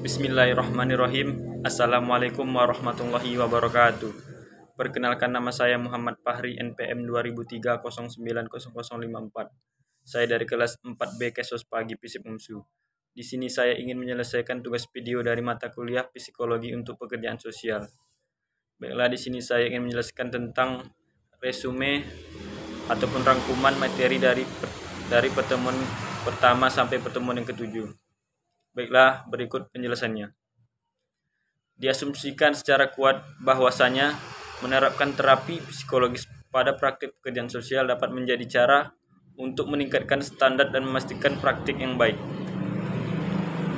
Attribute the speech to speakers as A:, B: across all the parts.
A: Bismillahirrahmanirrahim. Assalamualaikum warahmatullahi wabarakatuh. Perkenalkan, nama saya Muhammad Fahri, NPM 2003090054. Saya dari kelas 4B Kesos Pagi Fisip Umsu. Di sini saya ingin menyelesaikan tugas video dari mata kuliah Psikologi untuk Pekerjaan Sosial. Baiklah, di sini saya ingin menjelaskan tentang resume ataupun rangkuman materi dari pertemuan pertama sampai pertemuan yang ketujuh. Baiklah, berikut penjelasannya. Diasumsikan secara kuat bahwasanya menerapkan terapi psikologis pada praktik pekerjaan sosial dapat menjadi cara untuk meningkatkan standar dan memastikan praktik yang baik.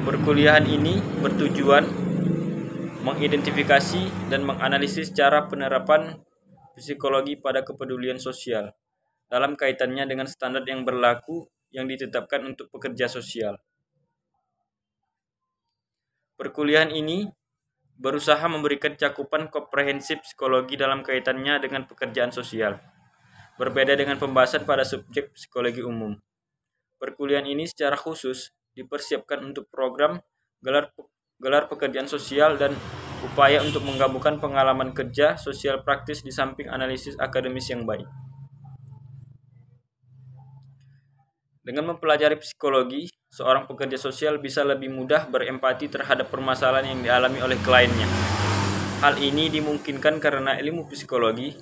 A: Perkuliahan ini bertujuan mengidentifikasi dan menganalisis cara penerapan psikologi pada kepedulian sosial dalam kaitannya dengan standar yang berlaku yang ditetapkan untuk pekerja sosial. Perkuliahan ini berusaha memberikan cakupan komprehensif psikologi dalam kaitannya dengan pekerjaan sosial, berbeda dengan pembahasan pada subjek psikologi umum. Perkuliahan ini secara khusus dipersiapkan untuk program gelar pekerjaan sosial dan upaya untuk menggabungkan pengalaman kerja sosial praktis di samping analisis akademis yang baik. Dengan mempelajari psikologi, seorang pekerja sosial bisa lebih mudah berempati terhadap permasalahan yang dialami oleh kliennya. Hal ini dimungkinkan karena ilmu psikologi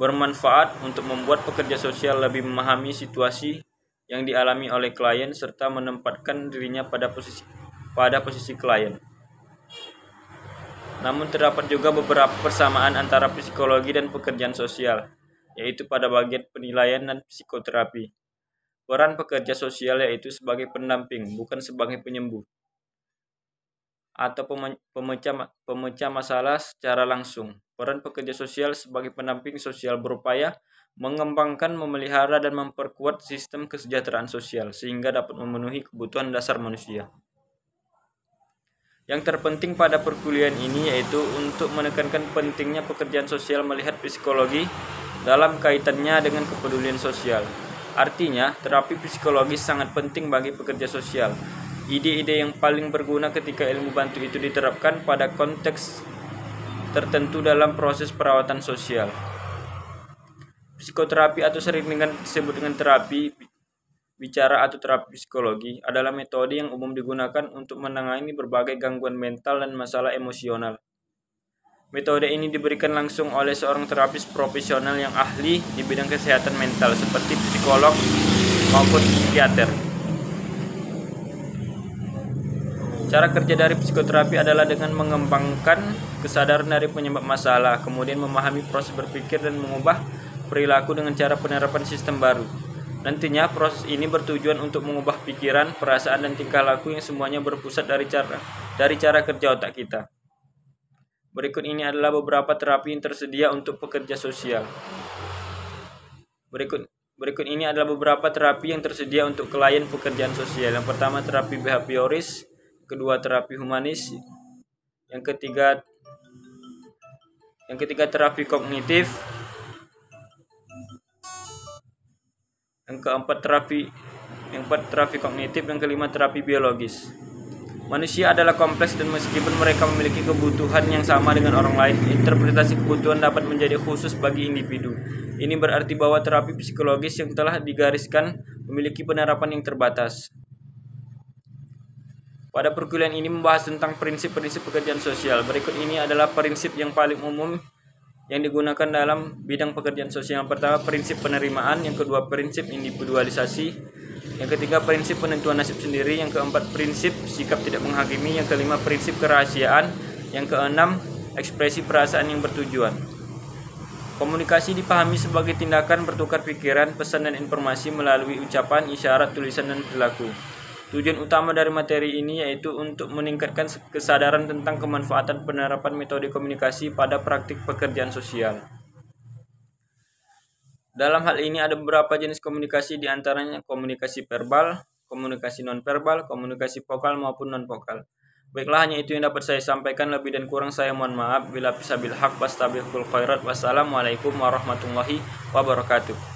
A: bermanfaat untuk membuat pekerja sosial lebih memahami situasi yang dialami oleh klien serta menempatkan dirinya pada posisi klien. Namun terdapat juga beberapa persamaan antara psikologi dan pekerjaan sosial, yaitu pada bagian penilaian dan psikoterapi. Peran pekerja sosial yaitu sebagai pendamping, bukan sebagai penyembuh atau pemecah masalah secara langsung. Peran pekerja sosial sebagai pendamping sosial berupaya mengembangkan, memelihara, dan memperkuat sistem kesejahteraan sosial sehingga dapat memenuhi kebutuhan dasar manusia. Yang terpenting pada perkuliahan ini yaitu untuk menekankan pentingnya pekerjaan sosial melihat psikologi dalam kaitannya dengan kepedulian sosial. Artinya, terapi psikologis sangat penting bagi pekerja sosial. Ide-ide yang paling berguna ketika ilmu bantu itu diterapkan pada konteks tertentu dalam proses perawatan sosial. Psikoterapi atau sering disebut dengan terapi bicara atau terapi psikologi adalah metode yang umum digunakan untuk menangani berbagai gangguan mental dan masalah emosional. Metode ini diberikan langsung oleh seorang terapis profesional yang ahli di bidang kesehatan mental seperti psikolog maupun psikiater. Cara kerja dari psikoterapi adalah dengan mengembangkan kesadaran dari penyebab masalah, kemudian memahami proses berpikir dan mengubah perilaku dengan cara penerapan sistem baru. Nantinya proses ini bertujuan untuk mengubah pikiran, perasaan, dan tingkah laku yang semuanya berpusat dari cara kerja otak kita. Berikut ini adalah beberapa terapi yang tersedia untuk pekerja sosial. Berikut ini adalah beberapa terapi yang tersedia untuk klien pekerjaan sosial. Yang pertama, terapi behavioris, kedua terapi humanis, yang ketiga terapi kognitif, yang keempat terapi kognitif, yang kelima terapi biologis. Manusia adalah kompleks dan meskipun mereka memiliki kebutuhan yang sama dengan orang lain, interpretasi kebutuhan dapat menjadi khusus bagi individu. Ini berarti bahwa terapi psikologis yang telah digariskan memiliki penerapan yang terbatas. Pada perkuliahan ini membahas tentang prinsip-prinsip pekerjaan sosial. Berikut ini adalah prinsip yang paling umum yang digunakan dalam bidang pekerjaan sosial. Yang pertama, prinsip penerimaan. Yang kedua, prinsip individualisasi. Yang ketiga, prinsip penentuan nasib sendiri. Yang keempat, prinsip sikap tidak menghakimi. Yang kelima, prinsip kerahasiaan. Yang keenam, ekspresi perasaan yang bertujuan. Komunikasi dipahami sebagai tindakan bertukar pikiran, pesan, dan informasi melalui ucapan, isyarat, tulisan, dan perilaku. Tujuan utama dari materi ini yaitu untuk meningkatkan kesadaran tentang kemanfaatan penerapan metode komunikasi pada praktik pekerjaan sosial. Dalam hal ini ada beberapa jenis komunikasi, diantaranya komunikasi verbal, komunikasi non-verbal, komunikasi vokal maupun non-vokal. Baiklah, hanya itu yang dapat saya sampaikan. Lebih dan kurang saya mohon maaf. Bila bisabil haq wastabiqul khairat. Wassalamualaikum warahmatullahi wabarakatuh.